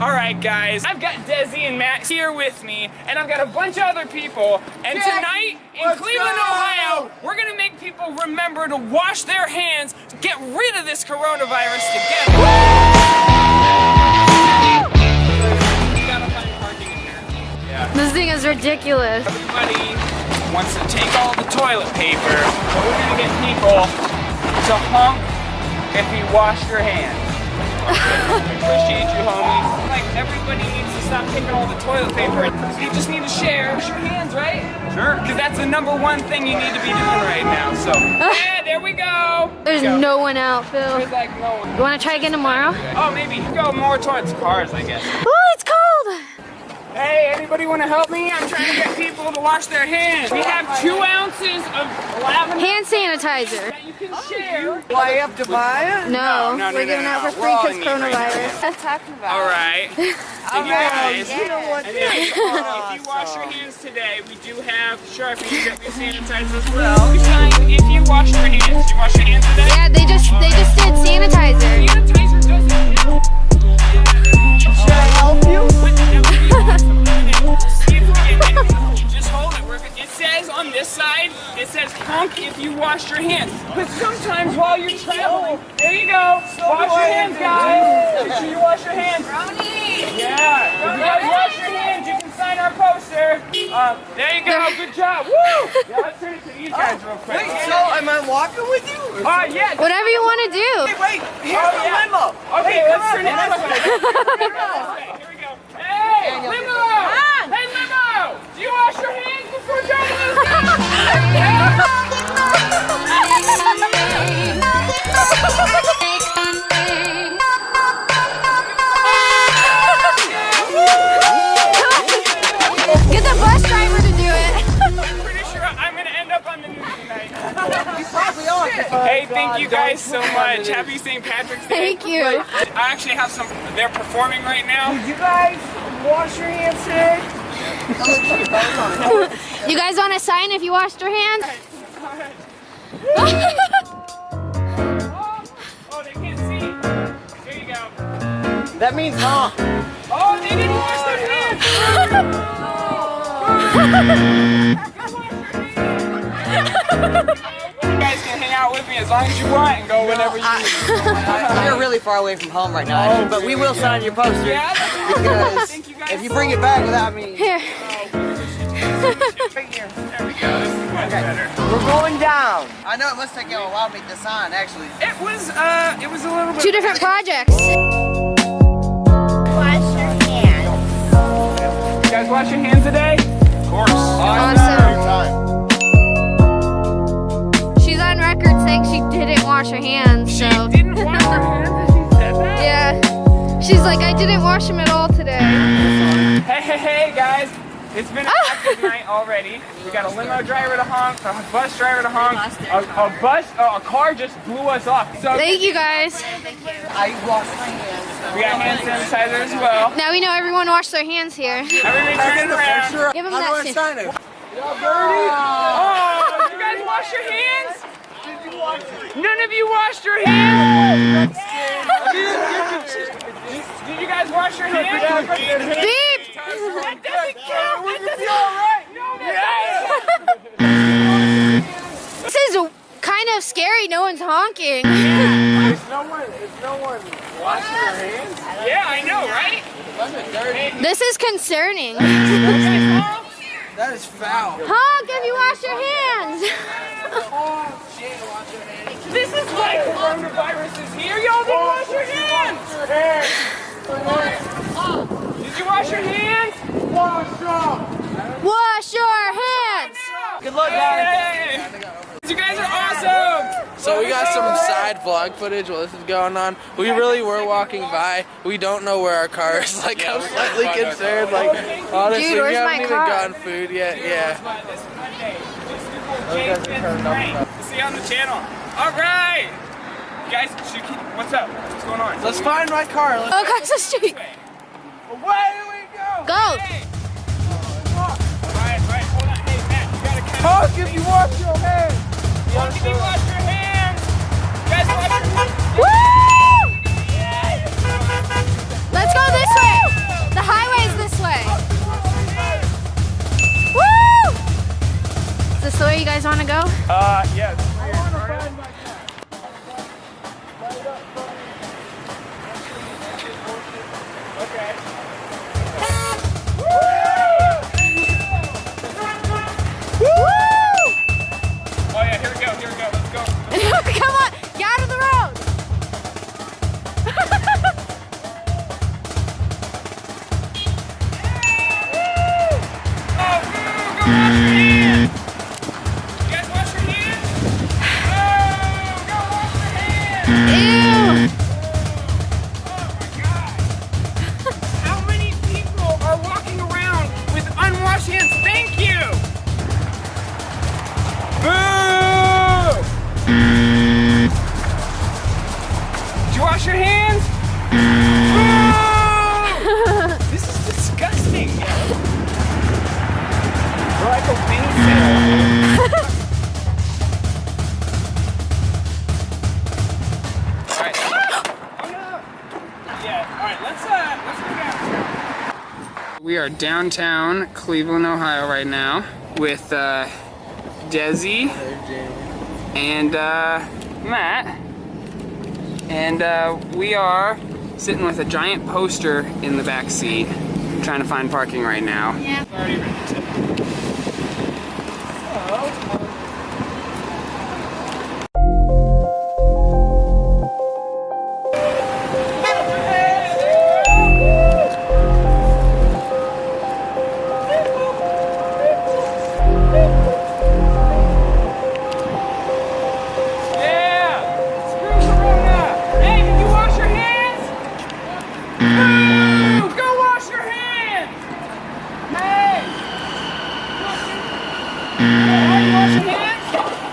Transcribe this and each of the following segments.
All right, guys, I've got Desi and Max here with me, and I've got a bunch of other people. And tonight in Cleveland, Ohio, we're gonna make people remember to wash their hands, get rid of this coronavirus together. This thing is ridiculous. Everybody wants to take all the toilet paper, but we're gonna get people to honk if you wash your hands. Appreciate you, homie. Like, everybody needs to stop taking all the toilet paper. You just need to share. Wash your hands, right? Sure. Because that's the #1 thing you need to be doing right now. So, yeah, there we go. There's no one out, Phil. There's like no one. You want to try again tomorrow? Oh, maybe go more towards cars, I guess. Oh, it's cold. Hey, anybody want to help me? I'm trying to get people to wash their hands. We have 2 ounces of lavender Hand sanitizer. that you can share. Why you have to buy it? No, No, we're giving out for free because coronavirus. What I'm talking about. All right. Thank you guys. You know what? And then, if you wash your hands today, we do have Sharpies that we sanitize as well. If you wash your hands, did you wash your hands today? Yeah, they just did sanitizer. Sanitizer doesn't help. Should I help you? Just hold it. It says on this side, it says honk if you wash your hands. But sometimes while you're traveling, there you go. Wash your hands, guys. Make sure you wash your hands. Yeah. If you guys wash your hands, you can sign our poster. There you go. Good job. Woo! Yeah, let's turn it to these guys real quick. Wait, so am I walking with you? Yeah. Whatever you want to do. Hey, wait, here's the limo. Okay, Hey, let's come turn it on, this way. Here we go. Hey, limo! Hey, limo! Do you wash your hands before driving this car? Get the bus driver to do it. I'm pretty sure I'm going to end up on the news tonight. You probably are. Hey, thank you guys so much. Happy St. Patrick's Day. Thank you. I actually have some, they're performing right now. You guys wash your hands today? You guys want a sign if you washed your hands? Oh, they can't see. Here you go. That means honk. Oh, they didn't wash their hands. You guys can hang out with me as long as you want and go whenever you need. We're really far away from home right now, actually, but we will sign your poster. Yeah, Because thank you guys if you bring it back without me, Here. There we go. This is much better. we're going down. I know it must take you a while to make the sign, actually. It was a little bit. 2 different projects. Wash your hands. You guys wash your hands today? Of course. Awesome. She's on record saying she didn't wash her hands, She so. didn't wash her hands. She said that. Yeah. She's like, I didn't wash them at all today. Hey, guys. It's been a active night already. We got a limo driver to honk, a bus driver to honk, a car just blew us off. So Thank you guys. I wash my hands. we got hand sanitizer as well. Now we know everyone washed their hands here. Everybody turn around. Give them How do I that. sign it? Oh, you guys wash your hands? None of you washed your hands? Did you guys wash your hands? Beep! That doesn't count. That doesn't alright. No, that This is kind of scary. No one's honking. Is no one washing their hands? Yeah, I know, right? This is concerning. That is foul. Honk if you wash your hands. This is why coronavirus is here. Y'all didn't wash your hands. Did you wash your hands? Wash your hands. Good luck, guys. Hey. You guys are awesome. So we got some side vlog footage while this is going on. We really were walking by. We don't know where our car is. Like, I'm slightly concerned. Like, honestly, Dude, we where's haven't my even car? gotten food yet. Yeah. See you on the channel. All right. Guys, what's up? What's going on? Let's find my car. Let's Oh, across the street. Away we go. Go. Hey. Right, hold on. Hey, Matt, you gotta kind of... honk if you wash your hands. Honk if you wash your hands. You guys wash your hands. Woo! Let's go this way. you guys want to go? Yes. Okay. Oh yeah, here we go, let's go. Come on, get out of the road. Ew. How many people are walking around with unwashed hands? Thank you! Boo! Did you wash your hands? Boo! This is disgusting. We're like a wind sail. Alright. Oh no! Yeah, alright, let's go downtown. We are downtown Cleveland, Ohio right now with Desi and Matt. And we are sitting with a giant poster in the back seat, trying to find parking right now. Yeah. Already rented.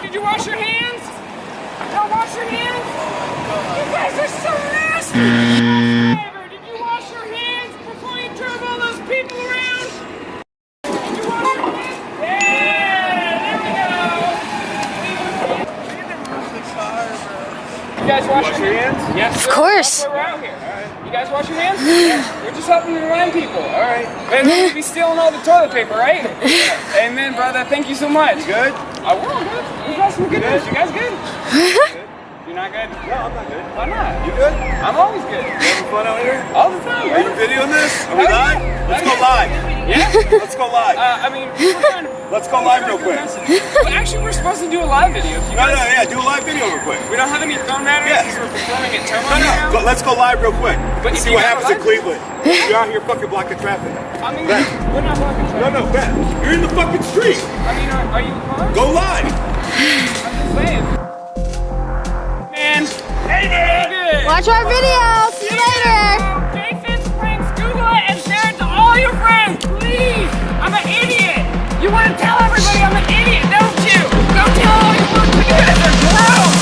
Did you wash your hands? Don't wash your hands? You guys are so nasty! Did you wash your hands before you drove all those people around? Did you wash your hands? Yeah! There we go! You guys wash your hands? Yes, sir. Of course. That's why we're out here. You guys wash your hands? Yeah. We're just helping to remind people. All right. And then we'll be stealing all the toilet paper, right? Yeah. Amen, brother. Thank you so much. You good? We're all good. We got some good news. You guys good? You're not good? No, I'm not good. Why not? You good? I'm always good. You having fun out here? All the time, Are you bro. videoing this? Are we Hell live? yeah. Let's Hell go yeah. live. Yeah? Let's go live. I mean, we're trying to... Let's go live real quick. Well, actually, we're supposed to do a live video. If you No, guys, no, yeah, do a live video real quick. We don't have any phone batteries Yeah. because we're performing at Tomo No, no, right now. let's go live real quick. But if See you what got a happens in live- Cleveland. You're out here fucking blocking traffic. I mean, Bet. we're not blocking No, traffic. no, bet. You're in the fucking street. I mean, are you fine? Go live. I'm just saying. Man. Hey, man. Good. Watch our video. See you later. Jason's pranks, Google it and share it to all your friends, please. I'm an idiot. You want to tell everybody I'm an idiot, don't you? Go tell all your friends. You guys are gross.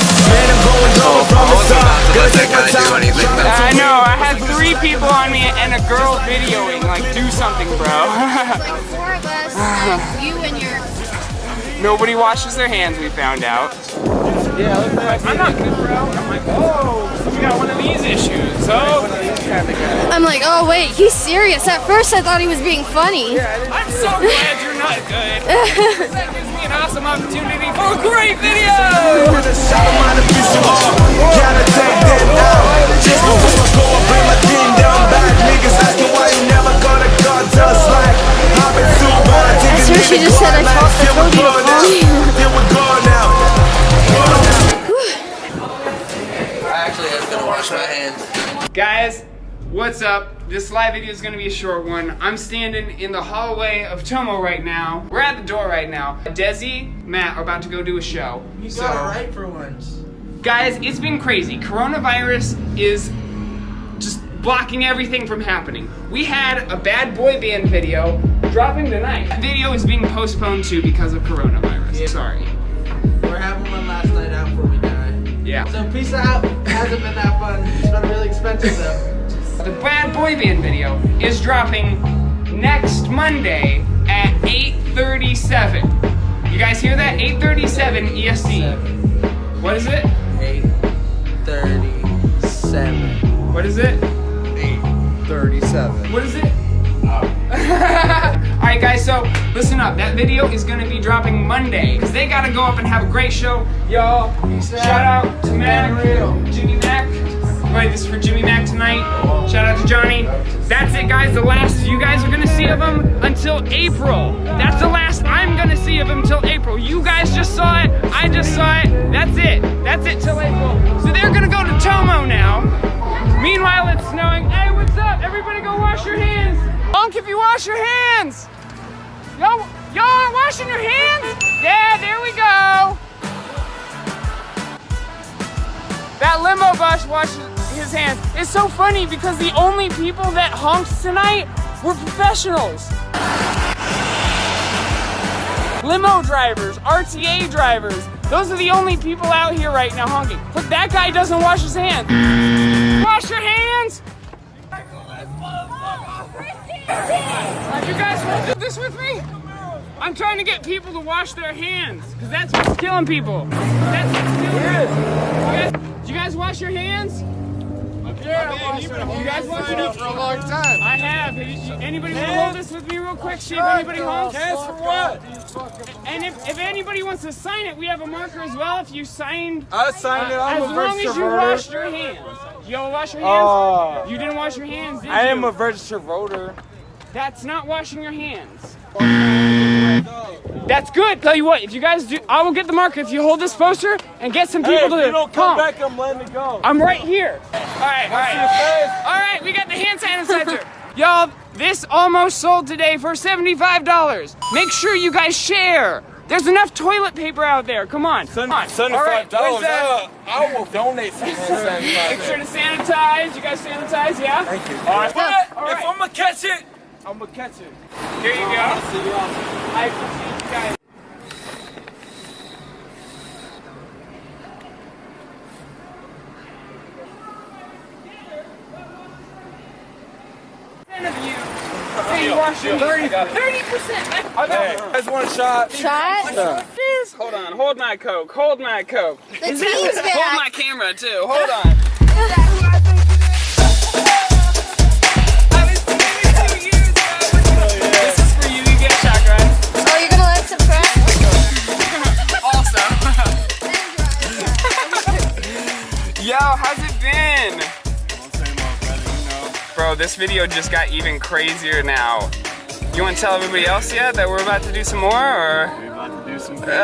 I know. I had 3 people on me and a girl videoing. Like, do something, bro. Like 4 of us, and you and your... Nobody washes their hands, we found out. Yeah, I'm not good, bro. I'm like, oh, we got one of these issues. So, I'm like, oh wait, he's serious. At first I thought he was being funny. I'm so glad you're not good. That gives me an awesome opportunity for a great video. I swear she just said I told you to call me. I actually am gonna wash my hands. Guys, what's up? This live video is gonna be a short one. I'm standing in the hallway of Tomo right now. We're at the door right now. Desi, Matt are about to go do a show. You got it right for once. Guys, it's been crazy. Coronavirus is just blocking everything from happening. We had a bad boy band video dropping tonight. That video is being postponed too because of coronavirus. Yeah. Sorry. We're having one last night out before we die. Yeah. So peace out. It hasn't been that fun. It's been really expensive though. The bad boy band video is dropping next Monday at 8:37. You guys hear that? 8:37 EST. What is it? 8:37. What is it? 8:37. What is it? Oh. Alright, Alright guys, so listen up. That video is gonna be dropping Monday because they gotta go up and have a great show. Y'all, shout out to Mac, Jimmy Mac. Wait, this is for Jimmy Mac tonight. Shout out to Johnny. That's it guys, the last you guys are gonna see of him until April. That's the last I'm gonna see of him until April. You guys just saw it, I just saw it. That's it till April. So they're gonna go to Tomo now. Meanwhile, it's snowing. Hey, what's up? Everybody go wash your hands. Honk if you wash your hands. Y'all aren't washing your hands? Yeah, there we go. That limo bus washes his hands. It's so funny because the only people that honked tonight were professionals. Limo drivers, RTA drivers. Those are the only people out here right now honking. But that guy doesn't wash his hands. Wash your hands! You guys want to do this with me? I'm trying to get people to wash their hands, because that's what's killing people. That's what's killing people. Do you guys wash your hands? Yeah, you guys wash your hands for a long time. I have. Anybody want to hold this with me real quick? See if anybody honks? Hands for what? And if anybody wants to sign it, we have a marker as well. If you signed, I signed it. I'm as a long as registered you voter. washed your hands. You all wash your hands? You didn't wash your hands, did you? I am a registered voter. That's not washing your hands. That's good. Tell you what, if you guys do, I will get the marker if you hold this poster and get some people Hey, if to you don't come back, I'm letting it go. I'm right here. All right. All right, we got the hand sanitizer. Y'all, this almost sold today for $75. Make sure you guys share. There's enough toilet paper out there. Come on. Come on. $75. All right, where's that? I will donate some hand Make sanitizer. sure to sanitize. You guys sanitize, yeah? Thank you. All right. All If right. I'm gonna catch it, I'm gonna catch it. Here you go. I appreciate you guys. Of you say you wash your 30%. Hey, you guys want a shot? Shot? Hold on, hold my Coke, hold my Coke. The team's back. Hold my camera too, hold on. This is for you, you get a shot, guys. Oh, you're gonna let subscribe? Also. Yo, how's it been? Bro, this video just got even crazier now. You want to tell everybody else yet that we're about to do some more, or? We're about to do some brother!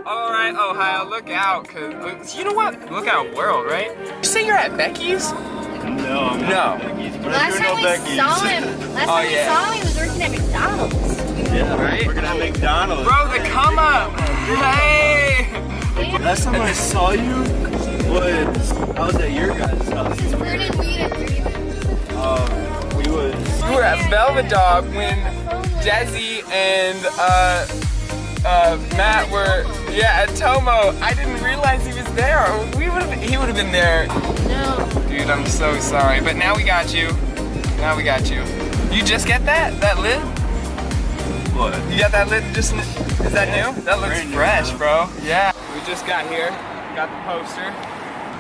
Alright, Ohio, look out, cause you know what? Look out, world, right? You say you're at Becky's? No, I'm not at Becky's, but I Last do time know we Becky's. saw him, he was working at McDonald's. Yeah, Right? working at McDonald's. Bro, the come up! Hey! Last time I saw you was, I was at your guys' house. Where did we at 30 minutes? We was, We were at Velvet Dog when Desi and Matt were, at Tomo. I didn't realize he was there. He would have been there. No. Dude, I'm so sorry, but now we got you. Now we got you. You just get that lid? what? You got that lid just, is that new? That looks Brand new, fresh, yeah. bro. Yeah. We just got here, got the poster.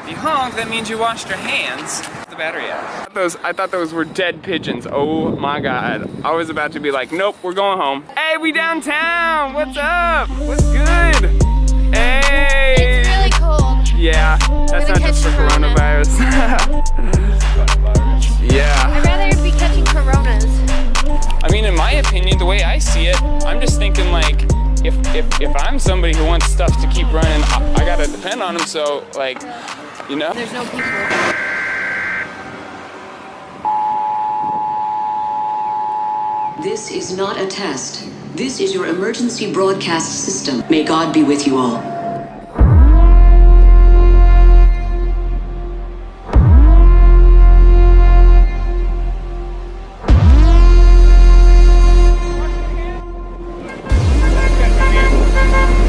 If you honk, that means you washed your hands. The battery out. I thought those were dead pigeons. Oh my God. I was about to be like, nope, we're going home. Hey, we downtown. What's up? What's good? Hey. It's really cold. Yeah, that's not gonna just for catch corona. coronavirus. Yeah. I'd rather be catching coronas. I mean, in my opinion, the way I see it, I'm just thinking like, if I'm somebody who wants stuff to keep running, I gotta depend on them. So like, you know. There's no people. This is not a test. This is your emergency broadcast system. May God be with you all.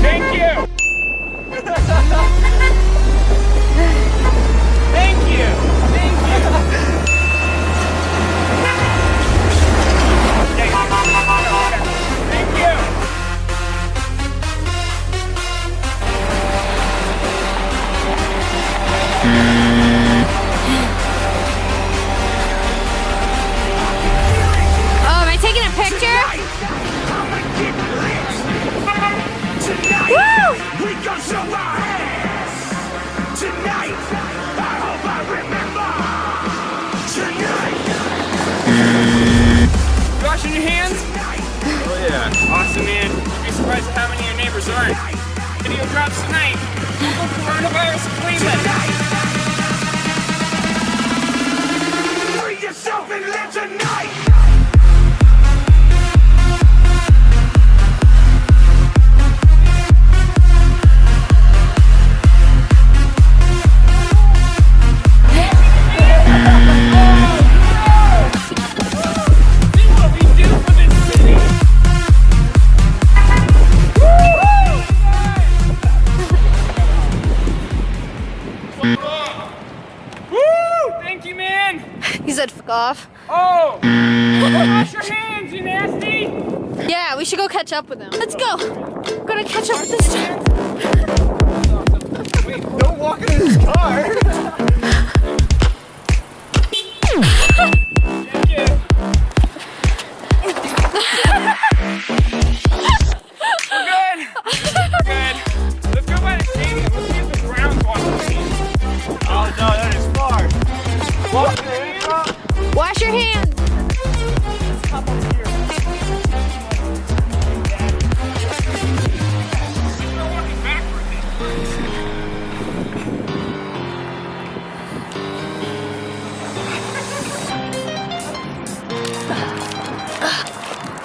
Thank you. Thank you. Thank you. Thank you. gon' show my hands tonight. I hope I remember tonight. You washing your hands? Oh yeah. Awesome, man. You'd be surprised at how many of your neighbors aren't. Video drops tonight. Local coronavirus in Cleveland. Free yourself and live tonight. He said fuck off. Oh! Wash your hands, you nasty! Yeah, we should go catch up with him. Let's go. We're gonna catch up with this dude. Wait, don't walk in his car. Thank you. We're good. We're good. Let's go by the stadium. Let's see if the Browns watch the game. Oh no, that is far. Walk in. Wash your hands.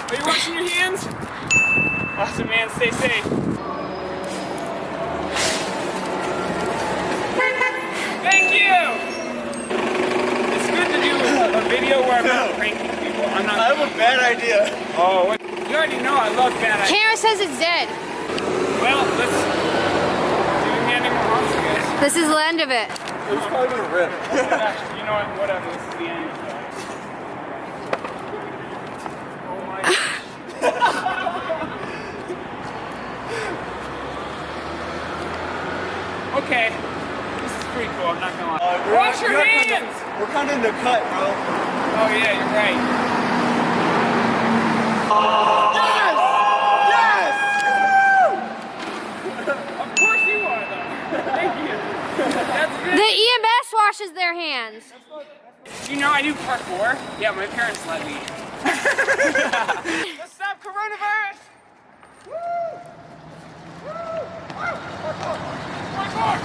Are you washing your hands? Awesome, man. Stay safe. Thank you. It's good to do a video where I'm not pranking people. I'm not. I have a bad idea. Oh, what? You already know I love bad ideas. Camera says it's dead. Well, let's do handing more honks, guys. This is the end of it. It was probably gonna rip. Actually, you know what? Whatever. This is the end. Oh my. Okay. This is pretty cool. I'm not gonna lie. Wash your hands! We're kind of in the cut, bro. Oh yeah, you're right. Yes! Of course you are, though. Thank you. That's good. The EMS washes their hands. You know I do parkour. Yeah, my parents let me. Let's stop coronavirus. Woo! Woo! Parkour! Parkour!